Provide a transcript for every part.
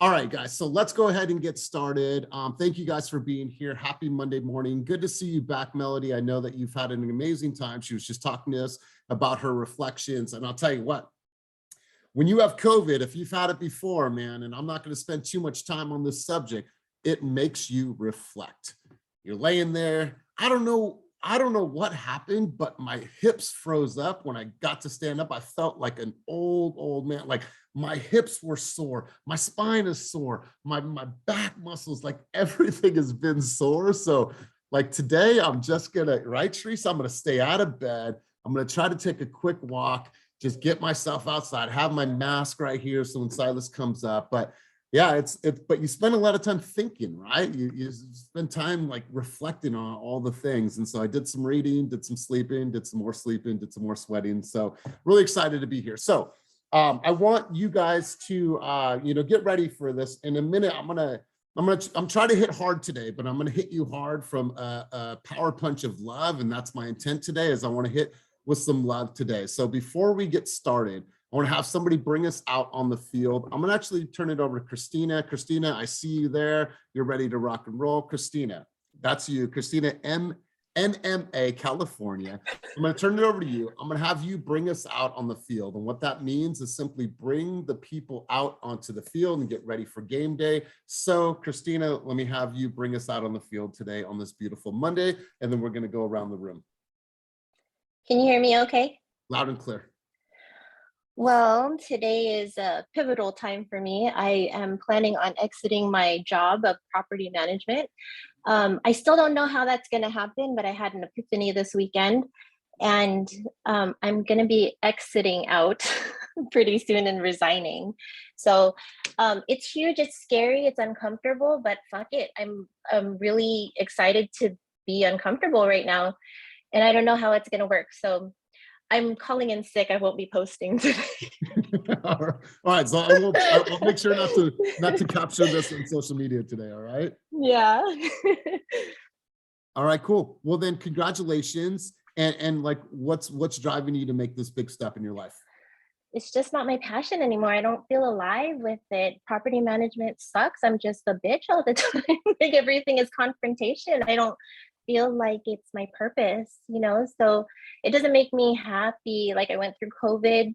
All right, guys, so let's go ahead and get started. Thank you guys for being here. Happy Monday morning. Good to see you back, Melody. I know that you've had an amazing time. She was just talking to us about her reflections. And I'll tell you what, when you have COVID, if you've had it before, man, and I'm not going to spend too much time on this subject, it makes you reflect. You're laying there. I don't know what happened, but my hips froze up when I got to stand up. I felt like an old man. Like my hips were sore. My spine is sore. My back muscles, like everything has been sore. So like today, I'm just gonna, right, Teresa? I'm gonna stay out of bed. I'm gonna try to take a quick walk, just get myself outside, have my mask right here so when Silas comes up. But yeah, but you spend a lot of time thinking, right? You spend time like reflecting on all the things. And so I did some reading, did some sleeping, did some more sleeping, did some more sweating. So really excited to be here. So I want you guys to get ready for this. In a minute, I'm trying to hit hard today, but I'm gonna hit you hard from a power punch of love. And that's my intent today, is I want to hit with some love today. So before we get started, I want to have somebody bring us out on the field. I'm going to actually turn it over to Christina. Christina, I see you there. You're ready to rock and roll. Christina, that's you. Christina, NMA, California. I'm going to turn it over to you. I'm going to have you bring us out on the field. And what that means is simply bring the people out onto the field and get ready for game day. So Christina, let me have you bring us out on the field today on this beautiful Monday, and then we're going to go around the room. Can you hear me okay? Loud and clear. Well, today is a pivotal time for me. I am planning on exiting my job of property management. I still don't know how that's going to happen, but I had an epiphany this weekend, and I'm going to be exiting out pretty soon and resigning. So it's huge, it's scary, it's uncomfortable, but fuck it. I'm really excited to be uncomfortable right now, and I don't know how it's going to work. So I'm calling in sick. I won't be posting today. All right. So I'll make sure not to capture this on social media today. All right. Yeah. All right, cool. Well then, congratulations. And like, what's driving you to make this big step in your life? It's just not my passion anymore. I don't feel alive with it. Property management sucks. I'm just a bitch all the time. Like everything is confrontation. I don't feel like it's my purpose, so it doesn't make me happy. Like I went through COVID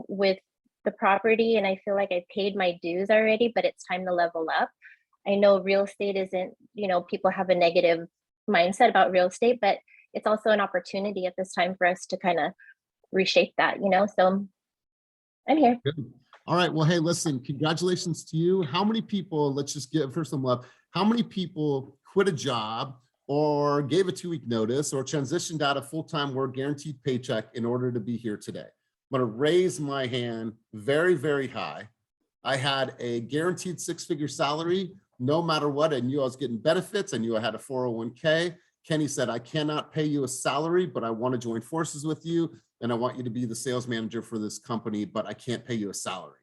with the property, and I feel like I paid my dues already, but it's time to level up. I know real estate isn't, people have a negative mindset about real estate, but it's also an opportunity at this time for us to kind of reshape that, so I'm here. Good. All right. Well, hey, listen, congratulations to you. How many people, let's just give her some love. How many people quit a job or gave a 2-week notice or transitioned out of full-time work, guaranteed paycheck in order to be here today? I'm going to raise my hand very, very high. I had a guaranteed 6-figure salary, no matter what. I knew I was getting benefits. I knew I had a 401k. Kenny said, I cannot pay you a salary, but I want to join forces with you. And I want you to be the sales manager for this company, but I can't pay you a salary.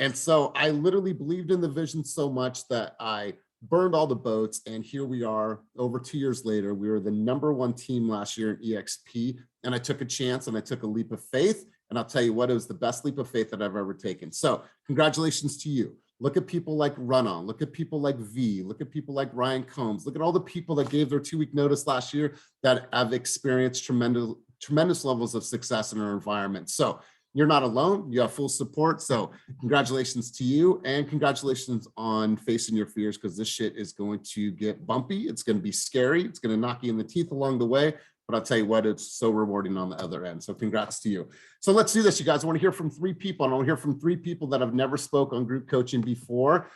And so I literally believed in the vision so much that I burned all the boats, and here we are over 2 years later. We were the #1 team last year in EXP, and I took a chance and I took a leap of faith, and I'll tell you what, it was the best leap of faith that I've ever taken. So congratulations to you. Look at people like Run-On, look at people like V, look at people like Ryan Combs, look at all the people that gave their 2-week notice last year that have experienced tremendous levels of success in our environment. So you're not alone, you have full support. So congratulations to you, and congratulations on facing your fears, because this shit is going to get bumpy. It's going to be scary. It's going to knock you in the teeth along the way. But I'll tell you what, it's so rewarding on the other end. So congrats to you. So let's do this, you guys. I want to hear from 3 people. I want to hear from 3 people that have never spoke on group coaching before.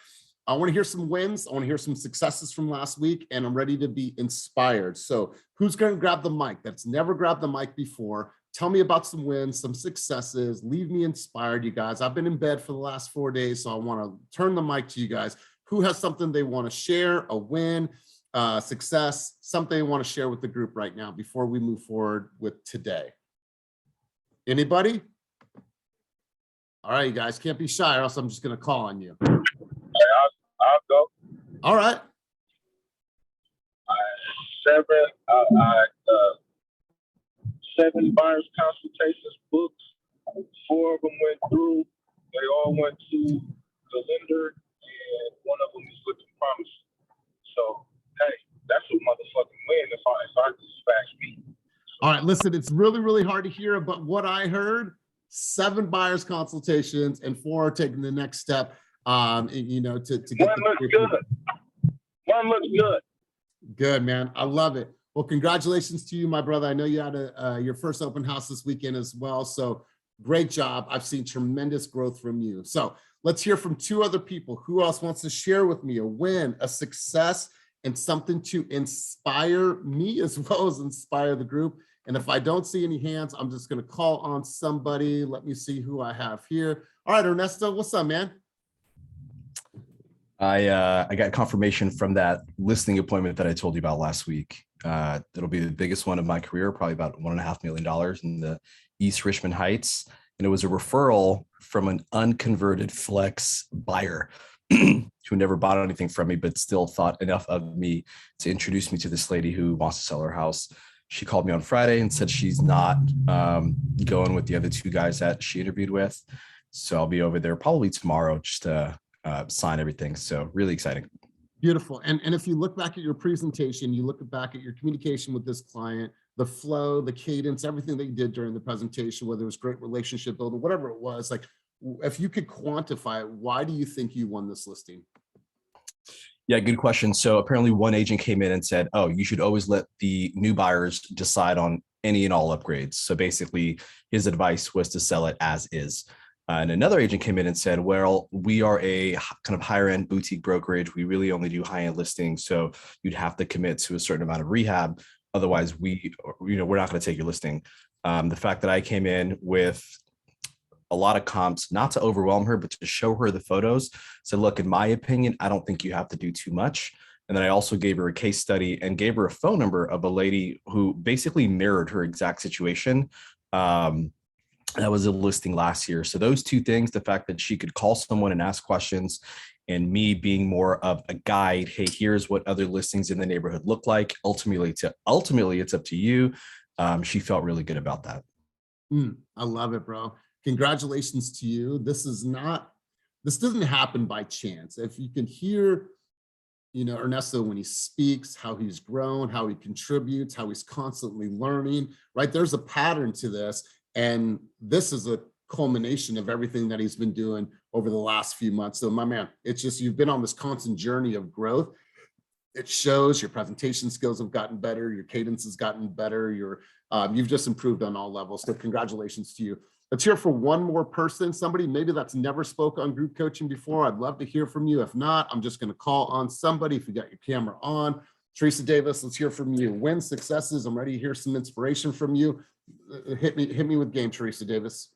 I want to hear some wins. I want to hear some successes from last week, and I'm ready to be inspired. So who's going to grab the mic that's never grabbed the mic before? Tell me about some wins, some successes. Leave me inspired, you guys. I've been in bed for the last 4 days, so I want to turn the mic to you guys. Who has something they want to share, a win, success, something they want to share with the group right now before we move forward with today? Anybody? All right, you guys, can't be shy, or else I'm just going to call on you. I'll go. All right. 7 buyers consultations books. 4 of them went through. They all went to the lender. All right, listen, it's really, really hard to hear, but what I heard, 7 buyers consultations and 4 are taking the next step, you know, to get One looks good. One looks good. Good, man. I love it. Well, congratulations to you, my brother. I know you had your first open house this weekend as well. So great job. I've seen tremendous growth from you. So let's hear from 2 other people. Who else wants to share with me a win, a success, and something to inspire me as well as inspire the group? And if I don't see any hands, I'm just going to call on somebody. Let me see who I have here. All right, Ernesto, what's up, man? I got confirmation from that listing appointment that I told you about last week. It'll be the biggest one of my career, probably about $1.5 million in the East Richmond Heights. And it was a referral from an unconverted flex buyer who never bought anything from me, but still thought enough of me to introduce me to this lady who wants to sell her house. She called me on Friday and said she's not going with the other 2 guys that she interviewed with. So I'll be over there probably tomorrow just to sign everything. So really exciting. Beautiful. And if you look back at your presentation, you look back at your communication with this client, the flow, the cadence, everything that you did during the presentation, whether it was great relationship building, whatever it was, like if you could quantify it, why do you think you won this listing? Yeah, good question. So apparently one agent came in and said, oh, you should always let the new buyers decide on any and all upgrades. So basically his advice was to sell it as is. And another agent came in and said, well, we are a kind of higher end boutique brokerage. We really only do high end listings. So you'd have to commit to a certain amount of rehab. Otherwise, we're not going to take your listing. The fact that I came in with a lot of comps, not to overwhelm her, but to show her the photos. So look, in my opinion, I don't think you have to do too much. And then I also gave her a case study and gave her a phone number of a lady who basically mirrored her exact situation. That was a listing last year. So those 2 things, the fact that she could call someone and ask questions, and me being more of a guide, hey, here's what other listings in the neighborhood look like. Ultimately, it's up to you. She felt really good about that. I love it, bro. Congratulations to you. This doesn't happen by chance. If you can hear, you know, Ernesto, when he speaks, how he's grown, how he contributes, how he's constantly learning, right? There's a pattern to this. And this is a culmination of everything that he's been doing over the last few months. So my man, it's just, you've been on this constant journey of growth. It shows. Your presentation skills have gotten better. Your cadence has gotten better. You've just improved on all levels. So congratulations to you. Let's hear for one more person, somebody maybe that's never spoke on group coaching before. I'd love to hear from you. If not, I'm just going to call on somebody. If you got your camera on, Teresa Davis, let's hear from you. Wins, successes. I'm ready to hear some inspiration from you. Hit me with game, Teresa Davis.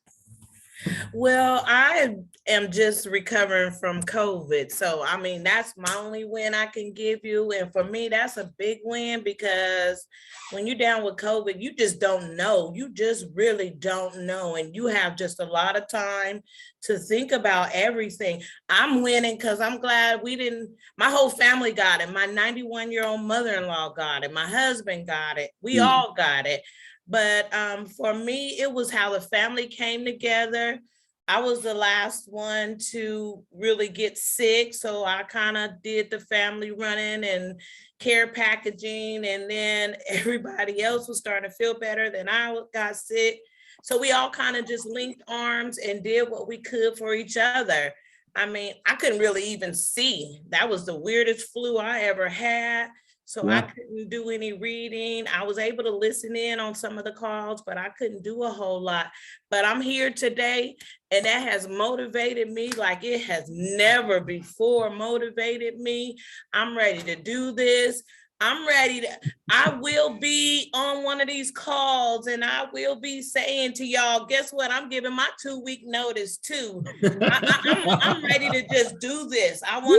Well, I am just recovering from COVID. So, I mean, that's my only win I can give you. And for me, that's a big win because when you're down with COVID, you just don't know. You just really don't know. And you have just a lot of time to think about everything. I'm winning because I'm glad my whole family got it. My 91-year-old mother-in-law got it. My husband got it. We all got it. But for me, it was how the family came together. I was the last one to really get sick. So I kind of did the family running and care packaging. And then everybody else was starting to feel better. Then I got sick. So we all kind of just linked arms and did what we could for each other. I mean, I couldn't really even see. That was the weirdest flu I ever had. So I couldn't do any reading. I was able to listen in on some of the calls, but I couldn't do a whole lot. But I'm here today, and that has motivated me like it has never before motivated me. I'm ready to do this. I will be on one of these calls and I will be saying to y'all, guess what? I'm giving my 2-week notice too. I'm ready to just do this. I'm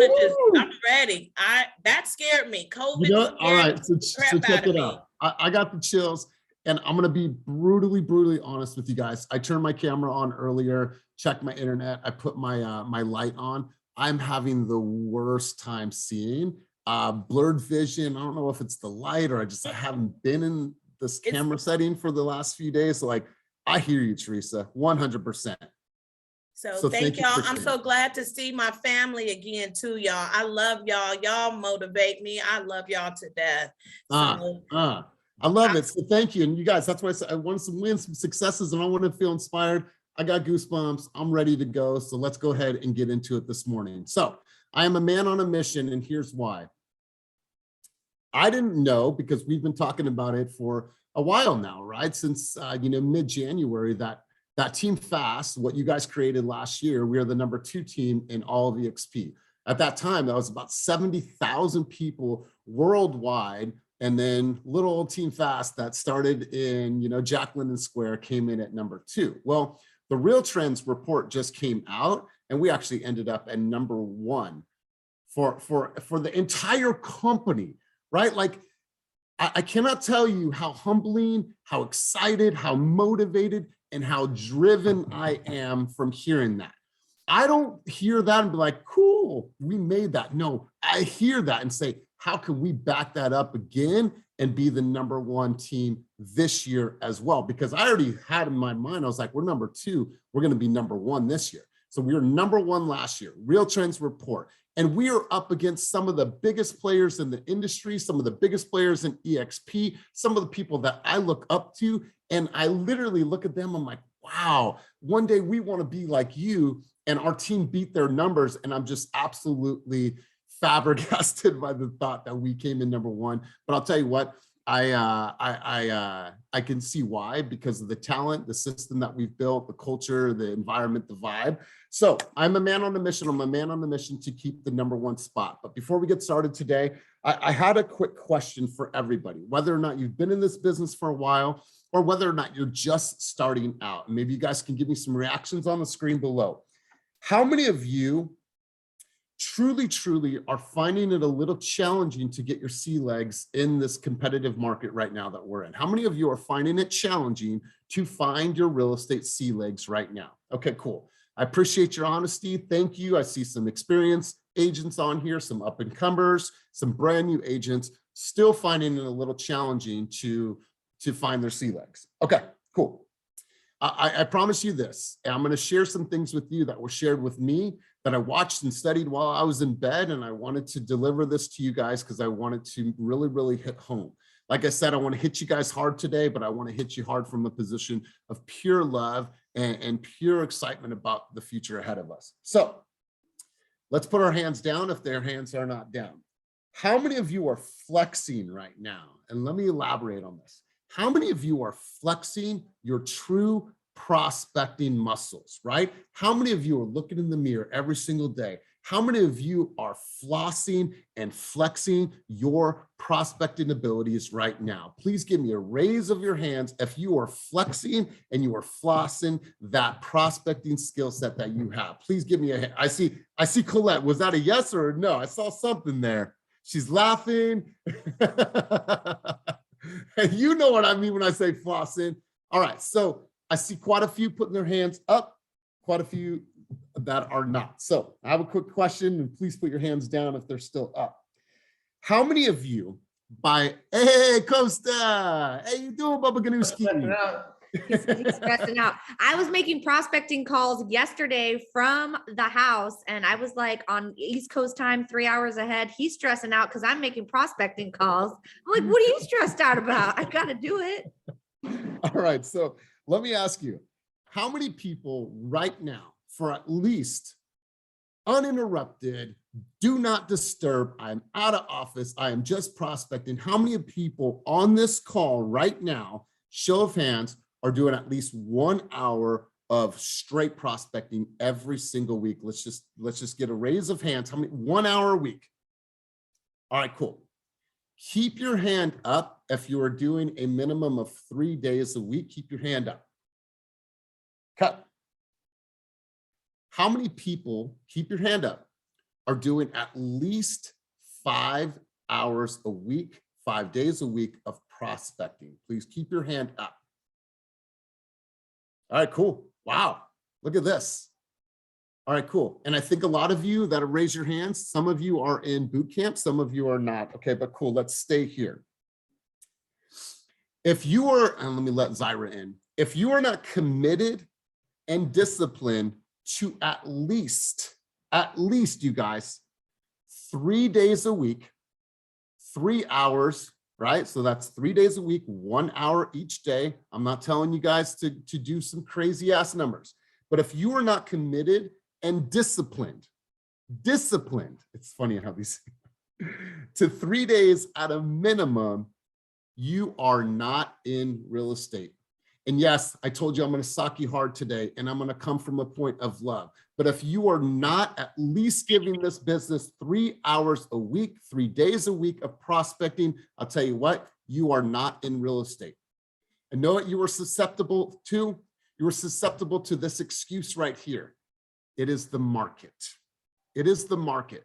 ready. That scared me. COVID. All right, so check it out. I got the chills and I'm gonna be brutally honest with you guys. I turned my camera on earlier, checked my internet, I put my my light on. I'm having the worst time seeing. Blurred vision. I don't know if it's the light or I haven't been in this camera setting for the last few days. So like, I hear you, Teresa, 100%. So thank y'all. I'm so glad to see my family again too, y'all. I love y'all. Y'all motivate me. I love y'all to death. I love it. So thank you. And you guys, that's why I said I want some wins, some successes, and I want to feel inspired. I got goosebumps. I'm ready to go. So let's go ahead and get into it this morning. So I am a man on a mission, and here's why. I didn't know, because we've been talking about it for a while now, right? Since mid-January, that Team Fast, what you guys created last year, we are the #2 team in all of EXP. At that time, that was about 70,000 people worldwide. And then little old Team Fast that started in, Jack London Square came in at #2. Well, the Real Trends report just came out, and we actually ended up at #1 for the entire company, right? Like, I cannot tell you how humbling, how excited, how motivated, and how driven I am from hearing that. I don't hear that and be like, cool, we made that. No, I hear that and say, how can we back that up again and be the #1 team this year as well? Because I already had in my mind, I was like, we're #2, we're going to be #1 this year. So we were #1 last year, Real Trends report. And we are up against some of the biggest players in the industry, some of the biggest players in EXP, some of the people that I look up to. And I literally look at them, I'm like, wow, one day we want to be like you. And our team beat their numbers. And I'm just absolutely flabbergasted by the thought that we came in #1. But I'll tell you what, I can see why, because of the talent, the system that we've built, the culture, the environment, the vibe. So I'm a man on a mission. I'm a man on a mission to keep the #1 spot. But before we get started today, I had a quick question for everybody, whether or not you've been in this business for a while or whether or not you're just starting out. Maybe you guys can give me some reactions on the screen below. How many of you truly are finding it a little challenging to get your sea legs in this competitive market right now that we're in? How many of you are finding it challenging to find your real estate sea legs right now? Okay, cool. I appreciate your honesty. Thank you. I see some experienced agents on here, some up and comers, some brand new agents still finding it a little challenging to find their sea legs. Okay, cool. I promise you this, and I'm going to share some things with you that were shared with me that I watched and studied while I was in bed, and I wanted to deliver this to you guys because I wanted to really hit home. Like I said, I want to hit you guys hard today, but I want to hit you hard from a position of pure love and pure excitement about the future ahead of us. So let's put our hands down if their hands are not down. How many of you are flexing right now? And let me elaborate on this. How many of you are flexing your true prospecting muscles, right? How many of you are looking in the mirror every single day? How many of you are flossing and flexing your prospecting abilities right now? Please give me a raise of your hands if you are flexing and you are flossing that prospecting skill set that you have. Please give me a hand. I see Colette. Was that a yes or a no? I saw something there. She's laughing. And you know what I mean when I say flossing. All right, so I see quite a few putting their hands up, quite a few that are not. So I have a quick question, and please put your hands down if they're still up. How many of you hey, Costa, hey, you doing, Bubba Ganuski? He's stressing out. I was making prospecting calls yesterday from the house, and I was like on East Coast time, 3 hours ahead. He's stressing out because I'm making prospecting calls. I'm like, what are you stressed out about? I got to do it. All right. So let me ask you, how many people right now, for at least uninterrupted, do not disturb, I'm out of office, I am just prospecting, how many people on this call right now, show of hands, are doing at least 1 hour of straight prospecting every single week? Let's just get a raise of hands. How many? 1 hour a week. All right, cool. Keep your hand up if you are doing a minimum of 3 days a week. Keep your hand up. Cut. How many people, keep your hand up, are doing at least 5 hours a week, 5 days a week of prospecting? Please keep your hand up. All right, cool. Wow, look at this. All right, cool. And I think a lot of you that have raised your hands, some of you are in boot camp, some of you are not. Okay, but cool, let's stay here. If you are, and let me let Zyra in, if you are not committed and disciplined to at least you guys, 3 days a week, 3 hours right? So that's 3 days a week, 1 hour each day. I'm not telling you guys to do some crazy ass numbers, but if you are not committed and disciplined, it's funny how these, to 3 days at a minimum, you are not in real estate. And yes, I told you I'm going to sock you hard today, and I'm going to come from a point of love. But if you are not at least giving this business 3 hours a week, 3 days a week of prospecting, I'll tell you what, you are not in real estate. And know what you were susceptible to? You were susceptible to this excuse right here. It is the market. It is the market.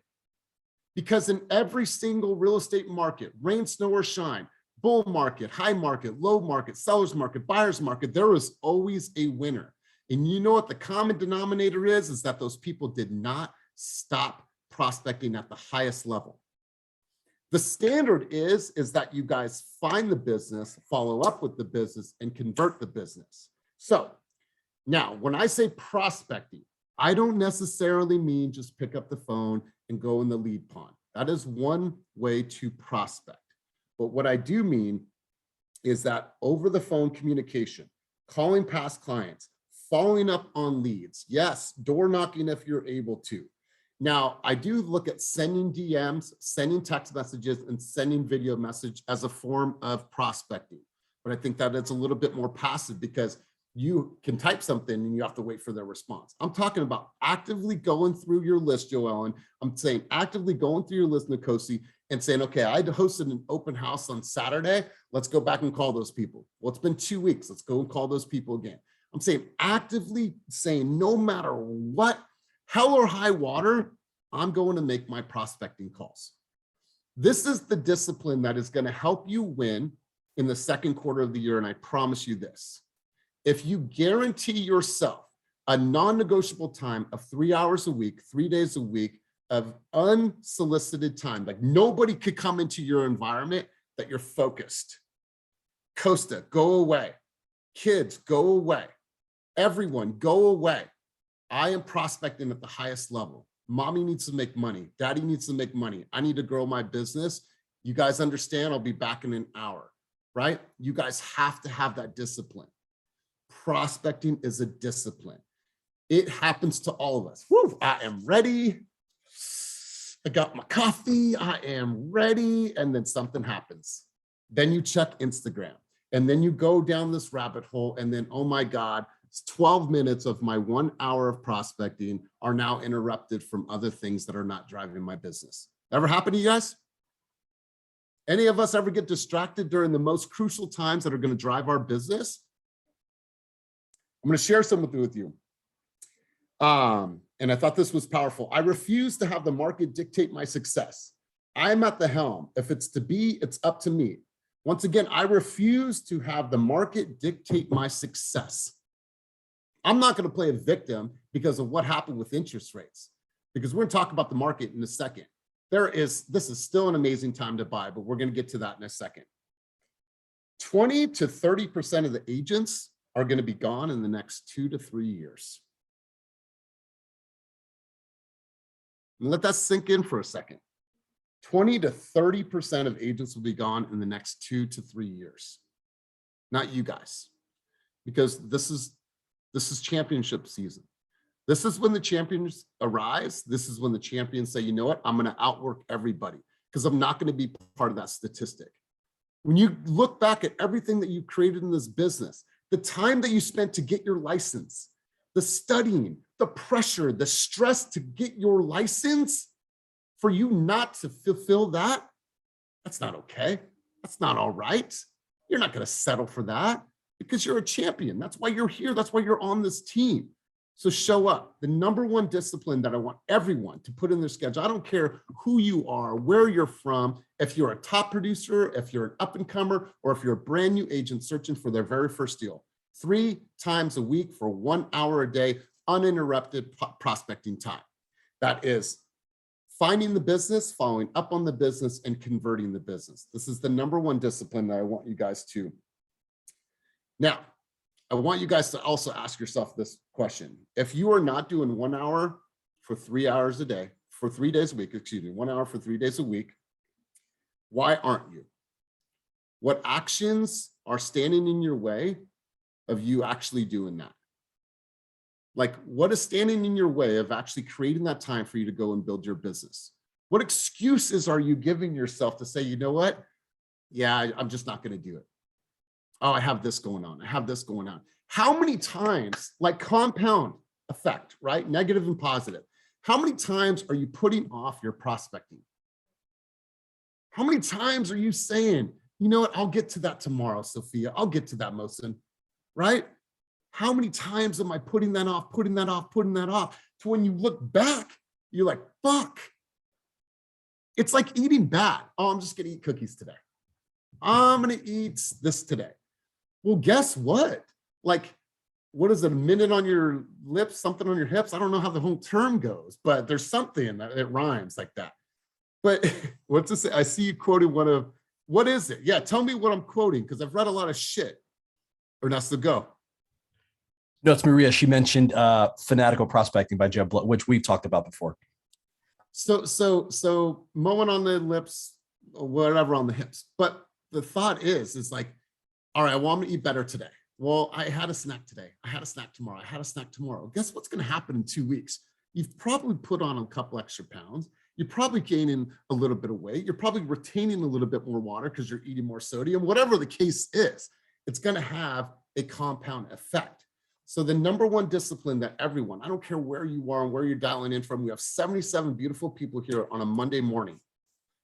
Because in every single real estate market, rain, snow, or shine, bull market, high market, low market, seller's market, buyer's market, there is always a winner. And you know what the common denominator is that those people did not stop prospecting at the highest level. The standard is that you guys find the business, follow up with the business, and convert the business. So now, when I say prospecting, I don't necessarily mean just pick up the phone and go in the lead pond. That is one way to prospect. But what I do mean is that over the phone communication, calling past clients, following up on leads, yes, door knocking if you're able to. Now, I do look at sending DMs, sending text messages, and sending video message as a form of prospecting. But I think that it's a little bit more passive because you can type something and you have to wait for their response. I'm talking about actively going through your list, Joellen. I'm saying actively going through your list, Nkosi, and saying, okay, I hosted an open house on Saturday. Let's go back and call those people. Well, it's been 2 weeks. Let's go and call those people again. I'm saying actively saying no matter what, hell or high water, I'm going to make my prospecting calls. This is the discipline that is going to help you win in the second quarter of the year. And I promise you this. If you guarantee yourself a non-negotiable time of 3 hours a week, 3 days a week of unsolicited time, like nobody could come into your environment, that you're focused. Costa, go away. Kids, go away. Everyone, go away. I am prospecting at the highest level. Mommy needs to make money. Daddy needs to make money. I need to grow my business. You guys understand? I'll be back in an hour, right? You guys have to have that discipline. Prospecting is a discipline. It happens to all of us. Woo, I am ready. I got my coffee. I am ready. And then something happens. Then you check Instagram. And then you go down this rabbit hole. And then, oh my God, 12 minutes of my 1 hour of prospecting are now interrupted from other things that are not driving my business. Ever happen to you guys? Any of us ever get distracted during the most crucial times that are going to drive our business? I'm going to share something with you. And I thought this was powerful. I refuse to have the market dictate my success. I'm at the helm. If it's to be, it's up to me. Once again, I refuse to have the market dictate my success. I'm not going to play a victim because of what happened with interest rates, because we're going to talk about the market in a second. This is still an amazing time to buy, but we're going to get to that in a second. 20 to 30% of the agents are going to be gone in the next 2 to 3 years. And let that sink in for a second. 20 to 30% of agents will be gone in the next 2 to 3 years. Not you guys, because this is championship season. This is when the champions arise. This is when the champions say, you know what, I'm going to outwork everybody because I'm not going to be part of that statistic. When you look back at everything that you created in this business, the time that you spent to get your license, the studying, the pressure, the stress to get your license, for you not to fulfill that, that's not okay. That's not all right. You're not going to settle for that because you're a champion. That's why you're here. That's why you're on this team. So show up. The number one discipline that I want everyone to put in their schedule, I don't care who you are, where you're from, if you're a top producer, if you're an up and comer, or if you're a brand new agent searching for their very first deal, 3 times a week for 1 hour a day, uninterrupted prospecting time. That is finding the business, following up on the business, and converting the business. This is the number one discipline that I want you guys to. Now, I want you guys to also ask yourself this question. If you are not doing 1 hour for 3 hours a day, for 3 days a week, 1 hour for 3 days a week, why aren't you? What actions are standing in your way of you actually doing that? Like, what is standing in your way of actually creating that time for you to go and build your business? What excuses are you giving yourself to say, you know what? Yeah, I'm just not going to do it. Oh, I have this going on. I have this going on. How many times, like compound effect, right? Negative and positive. How many times are you putting off your prospecting? How many times are you saying, you know what? I'll get to that tomorrow, Sophia. I'll get to that, Mosin, right? How many times am I putting that off, putting that off, putting that off? To when you look back, you're like, fuck. It's like eating bad. Oh, I'm just going to eat cookies today. I'm going to eat this today. Well, guess what? Like, what is it? A minute on your lips, something on your hips? I don't know how the whole term goes, but there's something that it rhymes like that. But what's this? I see you quoted one of, what is it? Yeah, tell me what I'm quoting, because I've read a lot of shit. Ernesto, go. No, it's Maria. She mentioned Fanatical Prospecting by Jeb Blunt, which we've talked about before. So mowing on the lips, or whatever on the hips. But the thought is like, all right, well, I'm gonna eat better today. Well, I had a snack today. I had a snack tomorrow. I had a snack tomorrow. Guess what's gonna happen in 2 weeks? You've probably put on a couple extra pounds. You're probably gaining a little bit of weight. You're probably retaining a little bit more water because you're eating more sodium. Whatever the case is, it's gonna have a compound effect. So the number one discipline that everyone, I don't care where you are and where you're dialing in from, we have 77 beautiful people here on a Monday morning,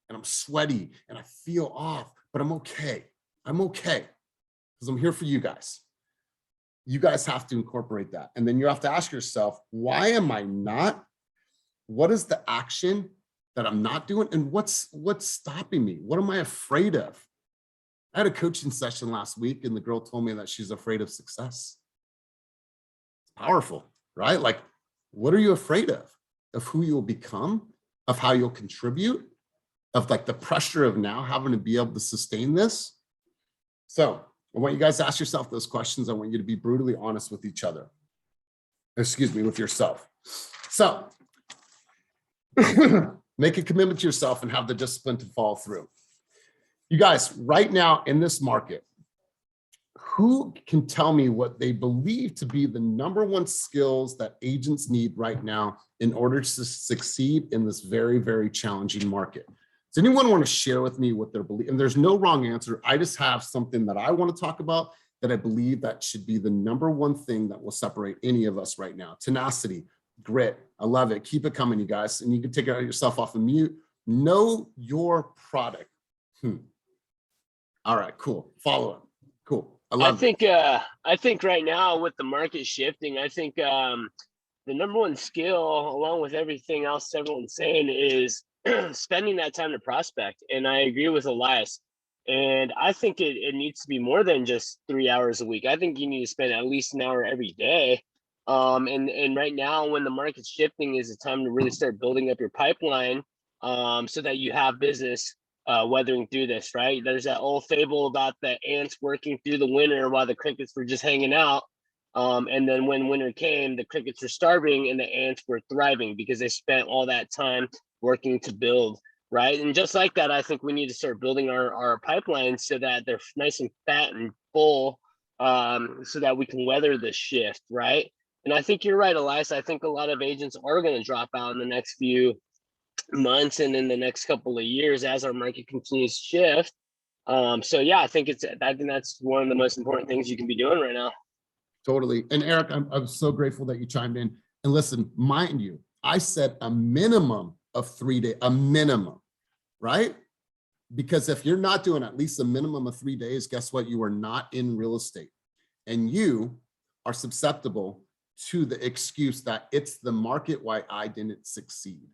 and I'm sweaty and I feel off, but I'm okay. I'm okay because I'm here for you guys. You guys have to incorporate that. And then you have to ask yourself, why am I not? What is the action that I'm not doing? And what's stopping me? What am I afraid of? I had a coaching session last week and the girl told me that she's afraid of success. Powerful, right? Like, what are you afraid of? Of who you'll become, of how you'll contribute, of like the pressure of now having to be able to sustain this. So I want you guys to ask yourself those questions. I want you to be brutally honest with each other. Excuse me, with yourself. So make a commitment to yourself and have the discipline to follow through. You guys, right now in this market, who can tell me what they believe to be the number one skills that agents need right now in order to succeed in this very, very challenging market? Does anyone want to share with me what their belief? And there's no wrong answer. I just have something that I want to talk about that I believe that should be the number one thing that will separate any of us right now. Tenacity, grit. I love it. Keep it coming, you guys. And you can take yourself off of mute. Know your product. All right, cool. Follow up. Cool. I think right now with the market shifting, I think the number one skill, along with everything else everyone's saying, is spending that time to prospect. And I agree with Elias. And I think it needs to be more than just 3 hours a week. I think you need to spend at least an hour every day. And right now, when the market's shifting, is the time to really start building up your pipeline so that you have business weathering through this, right? There's that old fable about the ants working through the winter while the crickets were just hanging out. And then when winter came, the crickets were starving and the ants were thriving because they spent all that time working to build, right? And just like that, I think we need to start building our pipelines so that they're nice and fat and full so that we can weather the shift, right? And I think you're right, Elias. I think a lot of agents are going to drop out in the next few months and in the next couple of years as our market continues to shift. So yeah, I think that's one of the most important things you can be doing right now. Totally. And Eric, I'm so grateful that you chimed in. And listen, mind you, I said a minimum of 3 days, a minimum, right? Because if you're not doing at least a minimum of 3 days, guess what? You are not in real estate. And you are susceptible to the excuse that it's the market why I didn't succeed.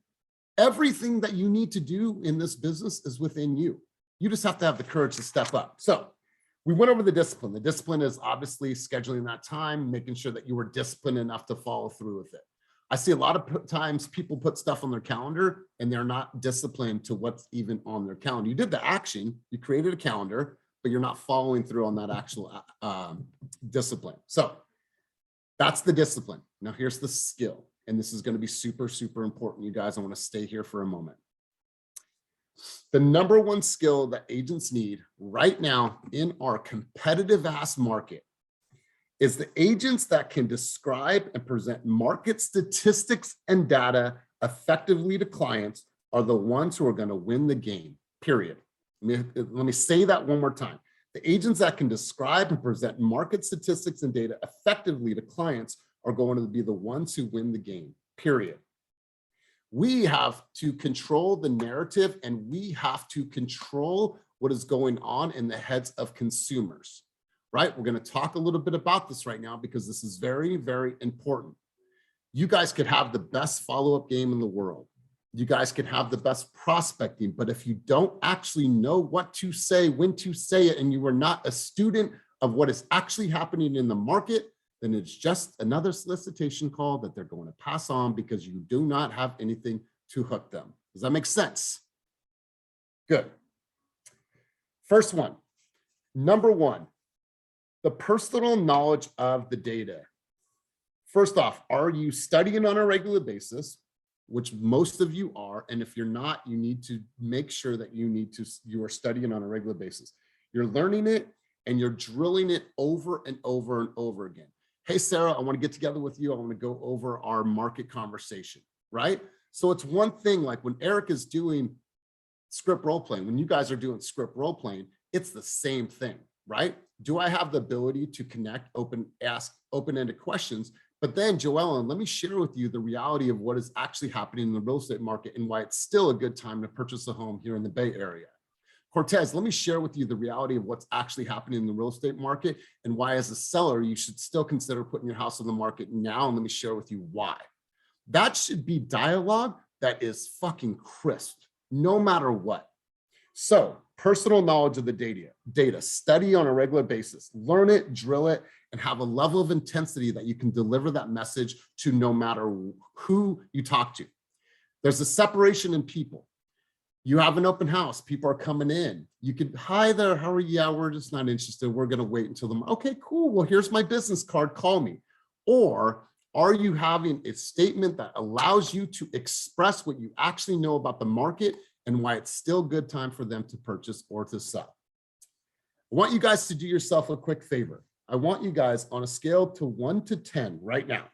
Everything that you need to do in this business is within you. You just have to have the courage to step up. So we went over the discipline. The discipline is obviously scheduling that time, making sure that you were disciplined enough to follow through with it. I see a lot of times people put stuff on their calendar and they're not disciplined to what's even on their calendar. You did the action, you created a calendar, but you're not following through on that actual discipline. So that's the discipline. Now here's the skill. And this is going to be super, super important, you guys. I want to stay here for a moment. The number one skill that agents need right now in our competitive ass market is the agents that can describe and present market statistics and data effectively to clients are the ones who are going to win the game, period. Let me say that one more time. The agents that can describe and present market statistics and data effectively to clients are going to be the ones who win the game, period. We have to control the narrative and we have to control what is going on in the heads of consumers, right? We're going to talk a little bit about this right now because this is very, very important. You guys could have the best follow-up game in the world. You guys can have the best prospecting, but if you don't actually know what to say, when to say it, and you are not a student of what is actually happening in the market, then it's just another solicitation call that they're going to pass on because you do not have anything to hook them. Does that make sense? Good. First one, number one, the personal knowledge of the data. First off, are you studying on a regular basis? Which most of you are. And if you're not, you need to make sure that you are studying on a regular basis. You're learning it and you're drilling it over and over and over again. Hey, Sarah, I want to get together with you. I want to go over our market conversation, right? So it's one thing like when Eric is doing script role playing, when you guys are doing script role playing, it's the same thing, right? Do I have the ability to connect, ask open-ended questions? But then, Joellen, let me share with you the reality of what is actually happening in the real estate market and why it's still a good time to purchase a home here in the Bay Area. Cortez, let me share with you the reality of what's actually happening in the real estate market and why, as a seller, you should still consider putting your house on the market now. And let me share with you why. That should be dialogue that is fucking crisp, no matter what. So, personal knowledge of the data, study on a regular basis, learn it, drill it, and have a level of intensity that you can deliver that message to no matter who you talk to. There's a separation in people. You have an open house, people are coming in. You could, hi there, how are you? Yeah, we're just not interested. We're gonna wait until the, okay, cool. Well, here's my business card, call me. Or are you having a statement that allows you to express what you actually know about the market and why it's still a good time for them to purchase or to sell? I want you guys to do yourself a quick favor. I want you guys on a scale to 1 to 10 right now.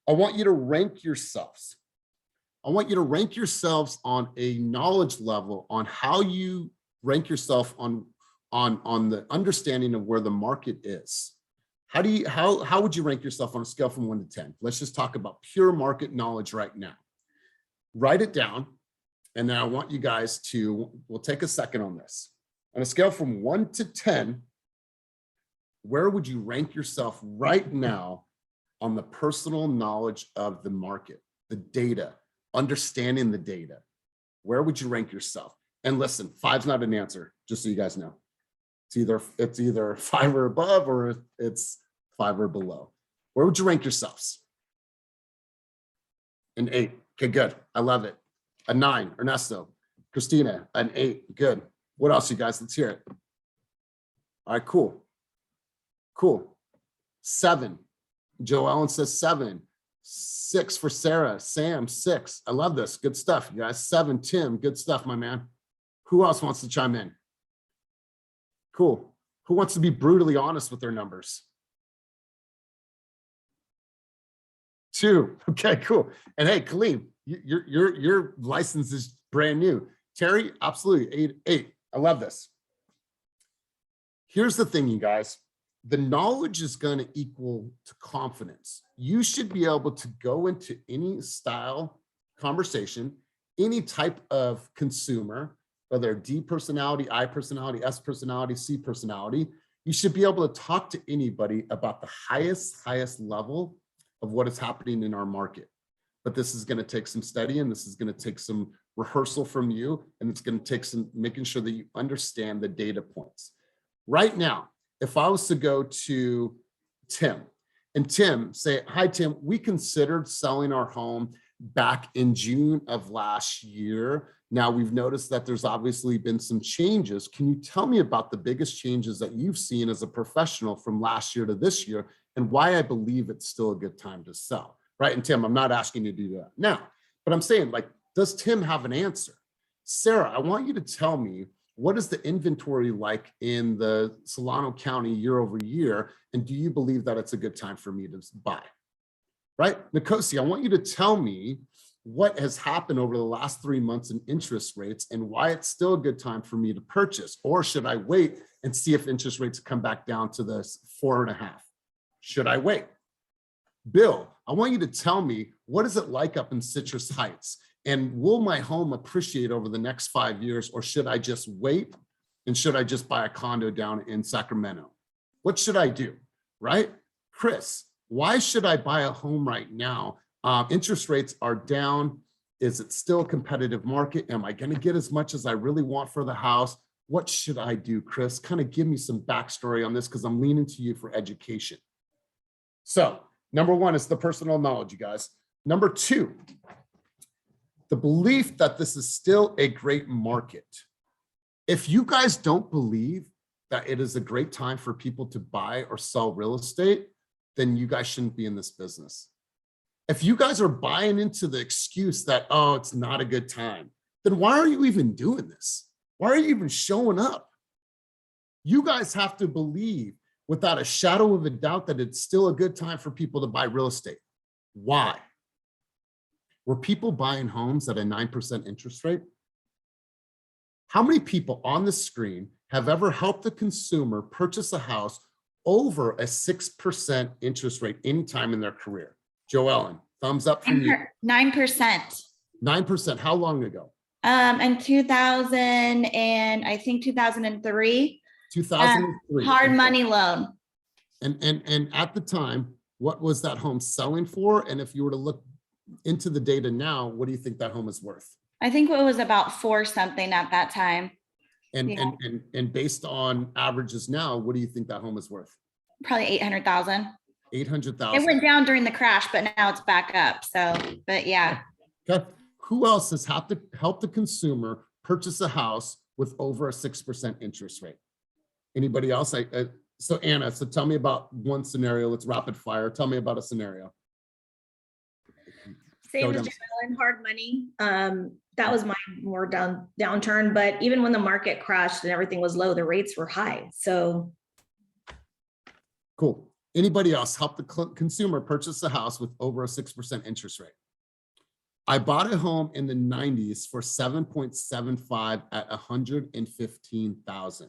I want you to rank yourselves. I want you to rank yourselves on a knowledge level on how you rank yourself on the understanding of where the market is. How would you rank yourself on a scale from 1 to 10? Let's just talk about pure market knowledge right now. Write it down. And then I want you guys to, we'll take a second on this. On a scale from 1 to 10, where would you rank yourself right now on the personal knowledge of the market, the data, understanding the data? Where would you rank yourself? And listen, 5's not an answer, just so you guys know. It's either 5 or above, or it's 5 or below. Where would you rank yourselves? An 8. Okay, good. I love it. A 9, Ernesto. Christina, an 8. Good. What else, you guys? Let's hear it. All right, cool. Cool. 7. Joellen says 7. 6 for Sarah. Sam, 6. I love this. Good stuff, you guys. 7. Tim, good stuff, my man. Who else wants to chime in? Cool. Who wants to be brutally honest with their numbers? 2. Okay, cool. And hey, Khalid, your license is brand new. Terry, absolutely 8. I love this. Here's the thing, you guys. The knowledge is going to equal to confidence. You should be able to go into any style conversation, any type of consumer, whether D personality, I personality, S personality, C personality. You should be able to talk to anybody about the highest level of what is happening in our market. But this is going to take some studying. This is going to take some rehearsal from you. And it's going to take some making sure that you understand the data points. Right now, if I was to go to Tim and Tim say, hi, Tim, we considered selling our home back in June of last year. Now we've noticed that there's obviously been some changes. Can you tell me about the biggest changes that you've seen as a professional from last year to this year and why I believe it's still a good time to sell? Right. And Tim, I'm not asking you to do that now, but I'm saying, like, does Tim have an answer? Sarah, I want you to tell me, what is the inventory like in the Solano County year over year? And do you believe that it's a good time for me to buy? Right? Nkosi, I want you to tell me what has happened over the last 3 months in interest rates and why it's still a good time for me to purchase. Or should I wait and see if interest rates come back down to the 4.5? Should I wait? Bill, I want you to tell me, what is it like up in Citrus Heights? And will my home appreciate over the next 5 years, or should I just wait? And should I just buy a condo down in Sacramento? What should I do, right? Chris, why should I buy a home right now? Interest rates are down. Is it still a competitive market? Am I gonna get as much as I really want for the house? What should I do, Chris? Kind of give me some backstory on this, because I'm leaning to you for education. So number one is the personal knowledge, you guys. Number two, the belief that this is still a great market. If you guys don't believe that it is a great time for people to buy or sell real estate, then you guys shouldn't be in this business. If you guys are buying into the excuse that, oh, it's not a good time, then why are you even doing this? Why are you even showing up? You guys have to believe without a shadow of a doubt that it's still a good time for people to buy real estate. Why? Were people buying homes at a 9% interest rate? How many people on the screen have ever helped the consumer purchase a house over a 6% interest rate anytime in their career? Joellen, thumbs up from you. 9%. 9%, how long ago? In 2000 and I think 2003. 2003. Hard money loan. And at the time, what was that home selling for? And if you were to look into the data now, what do you think that home is worth? I think it was about 4 something at that time. And Yeah. and based on averages now, what do you think that home is worth? Probably 800,000. 800,000. It went down during the crash, but now it's back up. So, but yeah. Okay. Who else has had to help the consumer purchase a house with over a 6% interest rate? Anybody else? So Anna, so tell me about one scenario. Let's rapid fire. Tell me about a scenario. Same as Joellen, hard money. That was my more downturn, but even when the market crashed and everything was low, the rates were high. So cool. Anybody else help the consumer purchase a house with over a 6% interest rate? I bought a home in the 90s for 7.75 at 115,000.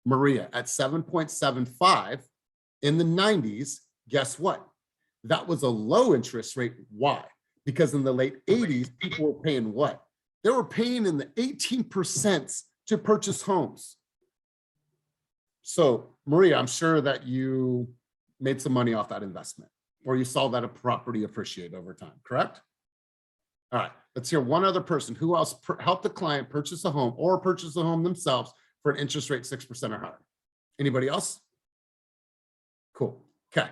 Maria, at 7.75 in the 90s, guess what? That was a low interest rate. Why? Because in the late 80s, people were paying what? They were paying in the 18% to purchase homes. So Maria, I'm sure that you made some money off that investment, or you saw that a property appreciate over time, correct? All right, let's hear one other person. Who else helped the client purchase a home or purchase a home themselves for an interest rate 6% or higher? Anybody else? Cool. Okay.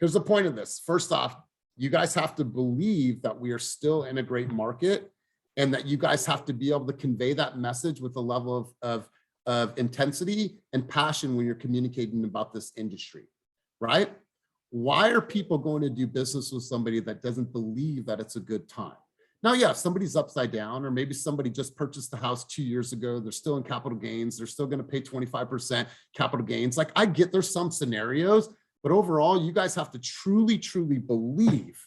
Here's the point of this. First off, you guys have to believe that we are still in a great market, and that you guys have to be able to convey that message with a level of intensity and passion when you're communicating about this industry, right? Why are people going to do business with somebody that doesn't believe that it's a good time? Now, yeah, somebody's upside down, or maybe somebody just purchased the house 2 years ago. They're still in capital gains. They're still going to pay 25% capital gains. Like, I get there's some scenarios, but overall, you guys have to truly, truly believe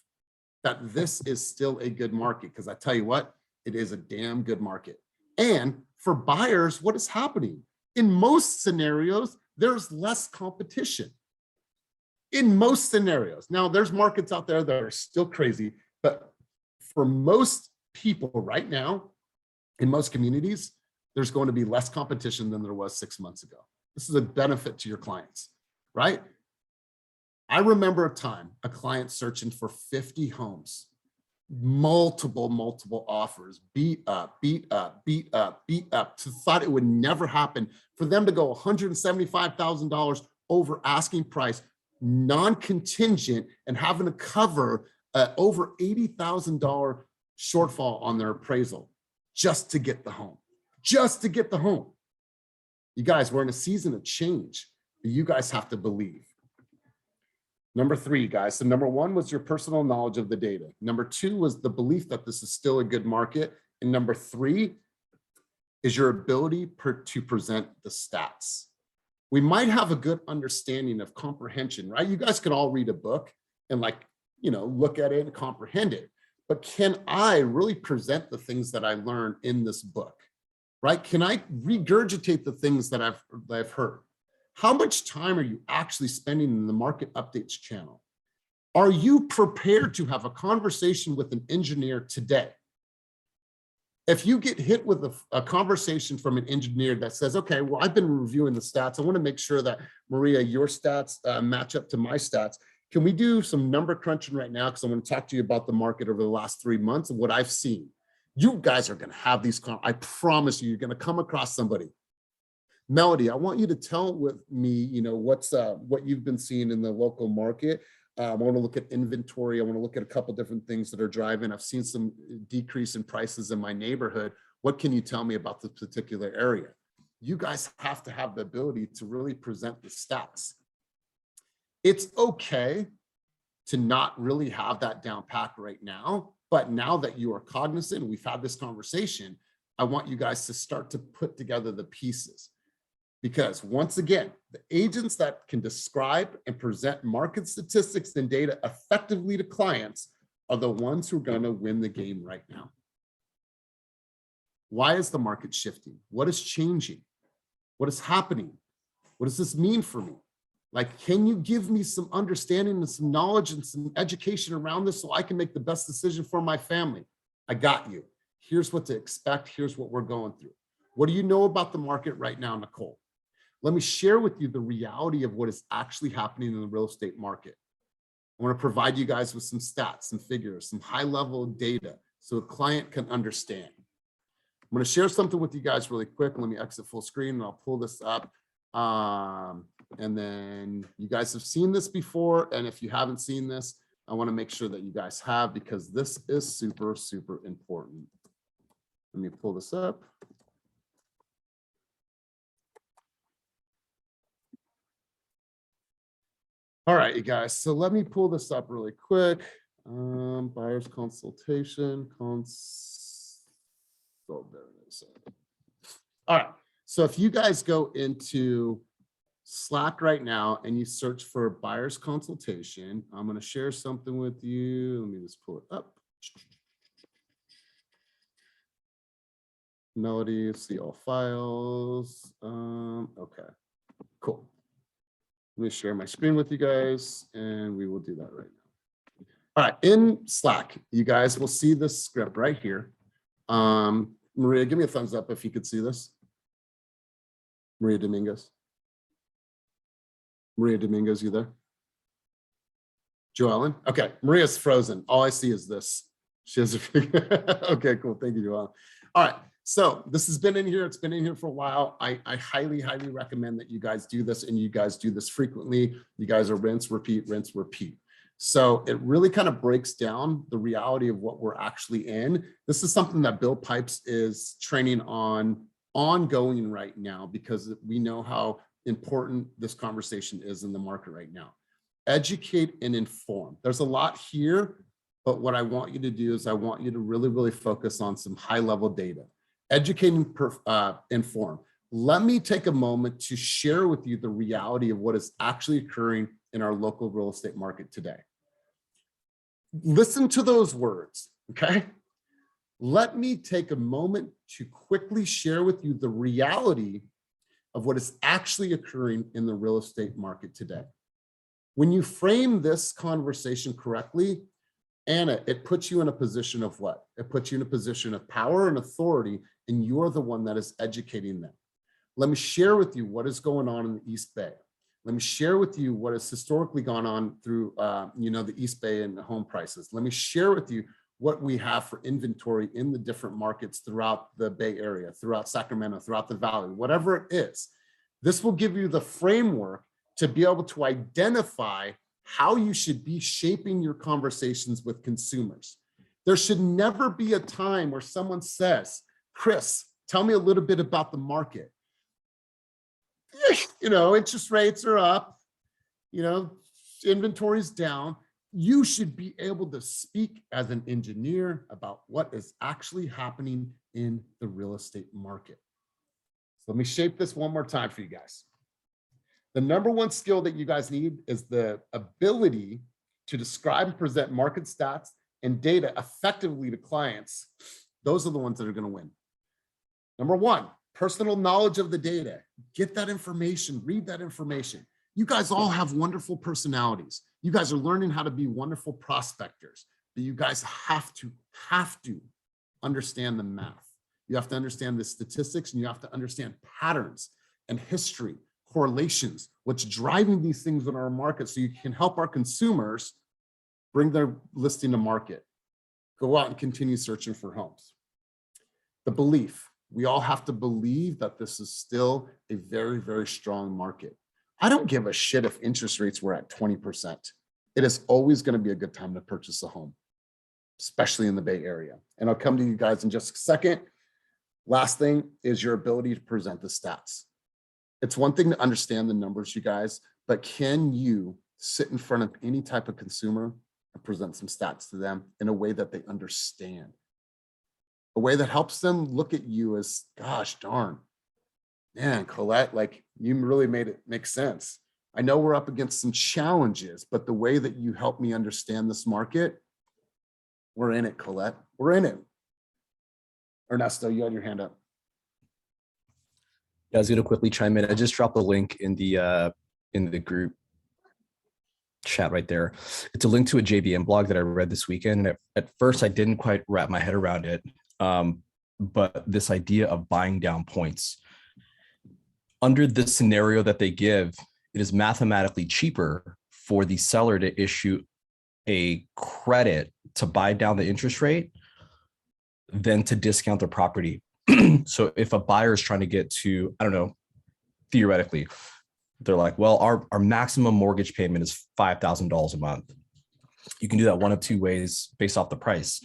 that this is still a good market. Because I tell you what, it is a damn good market. And for buyers, what is happening? In most scenarios, there's less competition. In most scenarios. Now, there's markets out there that are still crazy, but for most people right now, in most communities, there's going to be less competition than there was 6 months ago. This is a benefit to your clients, right? I remember a time, a client searching for 50 homes, multiple offers, beat up, thought it would never happen for them to go $175,000 over asking price, non-contingent, and having to cover over $80,000 shortfall on their appraisal just to get the home, You guys, we're in a season of change, but you guys have to believe. Number 3, guys. So number 1 was your personal knowledge of the data. Number 2 was the belief that this is still a good market. And number 3 is your ability to present the stats. We might have a good understanding of comprehension, right? You guys can all read a book and look at it and comprehend it. But can I really present the things that I learned in this book, right? Can I regurgitate the things that I've heard? How much time are you actually spending in the market updates channel? Are you prepared to have a conversation with an engineer today? If you get hit with a conversation from an engineer that says, okay, well, I've been reviewing the stats. I want to make sure that, Maria, your stats match up to my stats. Can we do some number crunching right now? Because I want to talk to you about the market over the last 3 months and what I've seen. You guys are going to have these, I promise you're going to come across somebody. Melody, I want you to tell with me, what you've been seeing in the local market. I want to look at inventory. I want to look at a couple different things that are driving. I've seen some decrease in prices in my neighborhood. What can you tell me about this particular area? You guys have to have the ability to really present the stats. It's okay to not really have that down pat right now, but now that you are cognizant, we've had this conversation, I want you guys to start to put together the pieces. Because once again, the agents that can describe and present market statistics and data effectively to clients are the ones who are going to win the game right now. Why is the market shifting? What is changing? What is happening? What does this mean for me? Can you give me some understanding and some knowledge and some education around this so I can make the best decision for my family? I got you. Here's what to expect. Here's what we're going through. What do you know about the market right now, Nicole? Let me share with you the reality of what is actually happening in the real estate market. I want to provide you guys with some stats, some figures, some high-level data so a client can understand. I'm going to share something with you guys really quick. Let me exit full screen and I'll pull this up. And then you guys have seen this before. And if you haven't seen this, I want to make sure that you guys have, because this is super, super important. Let me pull this up. All right, you guys, so let me pull this up really quick. Buyer's consultation, oh, there it is. All right, so if you guys go into Slack right now and you search for buyer's consultation, I'm going to share something with you. Let me just pull it up. Melody, see all files. Okay, cool. Let me share my screen with you guys and we will do that right now. All right, in Slack, you guys will see this script right here. Maria, give me a thumbs up if you could see this. Maria Dominguez. Maria Dominguez, you there? Joellen? Okay, Maria's frozen. All I see is this. She has a okay, cool. Thank you, Joellen. All right. So this has been in here. It's been in here for a while. I highly, highly recommend that you guys do this, and you guys do this frequently. You guys are rinse, repeat, rinse, repeat. So it really kind of breaks down the reality of what we're actually in. This is something that Bill Pipes is training on ongoing right now, because we know how important this conversation is in the market right now. Educate and inform. There's a lot here, but what I want you to do is I want you to really, really focus on some high-level data. Educate and inform. Let me take a moment to share with you the reality of what is actually occurring in our local real estate market today. Listen to those words, okay? Let me take a moment to quickly share with you the reality of what is actually occurring in the real estate market today. When you frame this conversation correctly, Anna, it puts you in a position of what? It puts you in a position of power and authority, and you're the one that is educating them. Let me share with you what is going on in the East Bay. Let me share with you what has historically gone on through, the East Bay and the home prices. Let me share with you what we have for inventory in the different markets throughout the Bay Area, throughout Sacramento, throughout the Valley, whatever it is. This will give you the framework to be able to identify how you should be shaping your conversations with consumers. There should never be a time where someone says, Chris, tell me a little bit about the market. Interest rates are up, inventory's down. You should be able to speak as an engineer about what is actually happening in the real estate market. So let me shape this one more time for you guys. The number one skill that you guys need is the ability to describe and present market stats and data effectively to clients. Those are the ones that are going to win. Number one, personal knowledge of the data. Get that information, read that information. You guys all have wonderful personalities. You guys are learning how to be wonderful prospectors, but you guys have to understand the math. You have to understand the statistics, and you have to understand patterns and history, correlations, what's driving these things in our market, so you can help our consumers bring their listing to market. Go out and continue searching for homes. The belief. We all have to believe that this is still a very, very strong market. I don't give a shit if interest rates were at 20%. It is always going to be a good time to purchase a home, especially in the Bay Area. And I'll come to you guys in just a second. Last thing is your ability to present the stats. It's one thing to understand the numbers, you guys, but can you sit in front of any type of consumer and present some stats to them in a way that they understand? A way that helps them look at you as, gosh darn, man, Colette, like you really made it make sense. I know we're up against some challenges, but the way that you help me understand this market, we're in it, Colette. We're in it. Ernesto, you had your hand up. Yeah, I was going to quickly chime in. I just dropped the link in the group chat right there. It's a link to a JVM blog that I read this weekend. And at first, I didn't quite wrap my head around it. But this idea of buying down points. Under the scenario that they give, it is mathematically cheaper for the seller to issue a credit to buy down the interest rate than to discount the property. So if a buyer is trying to get to, I don't know, theoretically, they're like, well, our maximum mortgage payment is $5,000 a month. You can do that one of two ways based off the price.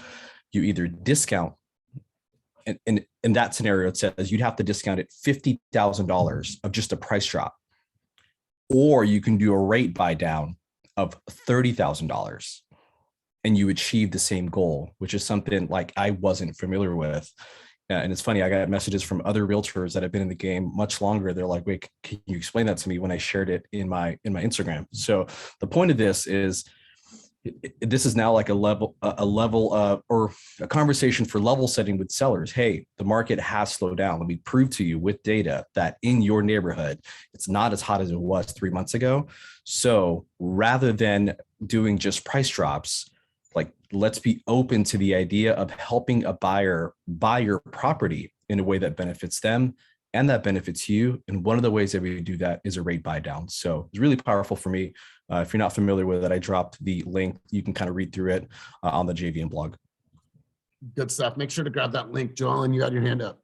You either discount, and in that scenario, it says you'd have to discount it $50,000 of just a price drop, or you can do a rate buy down of $30,000 and you achieve the same goal, which is something like I wasn't familiar with. And it's funny, I got messages from other realtors that have been in the game much longer. They're like, wait, can you explain that to me, when I shared it in my Instagram? So the point of this is, this is now like a level or a conversation for level setting with sellers. Hey, the market has slowed down. Let me prove to you with data that in your neighborhood, it's not as hot as it was 3 months ago. So rather than doing just price drops, like, let's be open to the idea of helping a buyer buy your property in a way that benefits them and that benefits you. And one of the ways that we do that is a rate buy down. So it's really powerful for me. If you're not familiar with it, I dropped the link. You can kind of read through it on the JVM blog. Good stuff. Make sure to grab that link. Joellen, you had your hand up.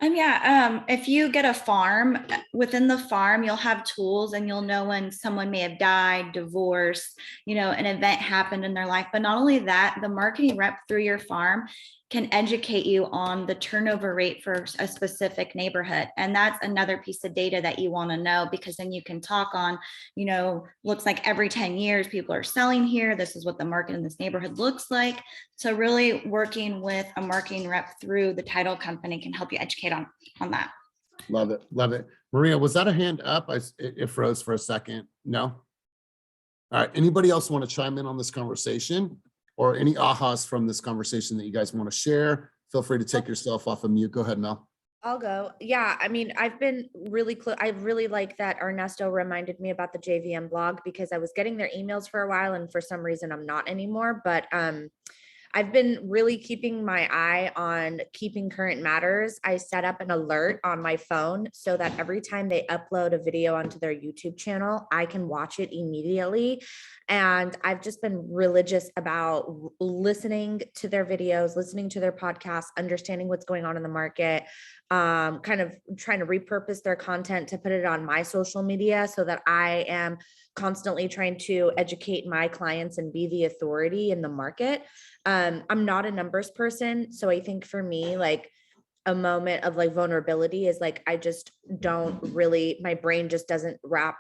If you get a farm, within the farm, you'll have tools and you'll know when someone may have died, divorced, an event happened in their life. But not only that, the marketing rep through your farm can educate you on the turnover rate for a specific neighborhood. And that's another piece of data that you want to know, because then you can talk on, looks like every 10 years people are selling here. This is what the market in this neighborhood looks like. So really working with a marketing rep through the title company can help you educate on that. Love it. Love it. Maria, was that a hand up? It froze for a second. No? All right. Anybody else want to chime in on this conversation, or any ahas from this conversation that you guys want to share? Feel free to take yourself off of mute. Go ahead, Mel. I'll go. Yeah, I mean, I've been really close. I really like that Ernesto reminded me about the JVM blog, because I was getting their emails for a while and for some reason I'm not anymore. But I've been really keeping my eye on Keeping Current Matters. I set up an alert on my phone so that every time they upload a video onto their YouTube channel, I can watch it immediately. And I've just been religious about listening to their videos, listening to their podcasts, understanding what's going on in the market, kind of trying to repurpose their content to put it on my social media so that I am constantly trying to educate my clients and be the authority in the market. I'm not a numbers person. So I think for me, like, a moment of like vulnerability is like, I just don't really, my brain just doesn't wrap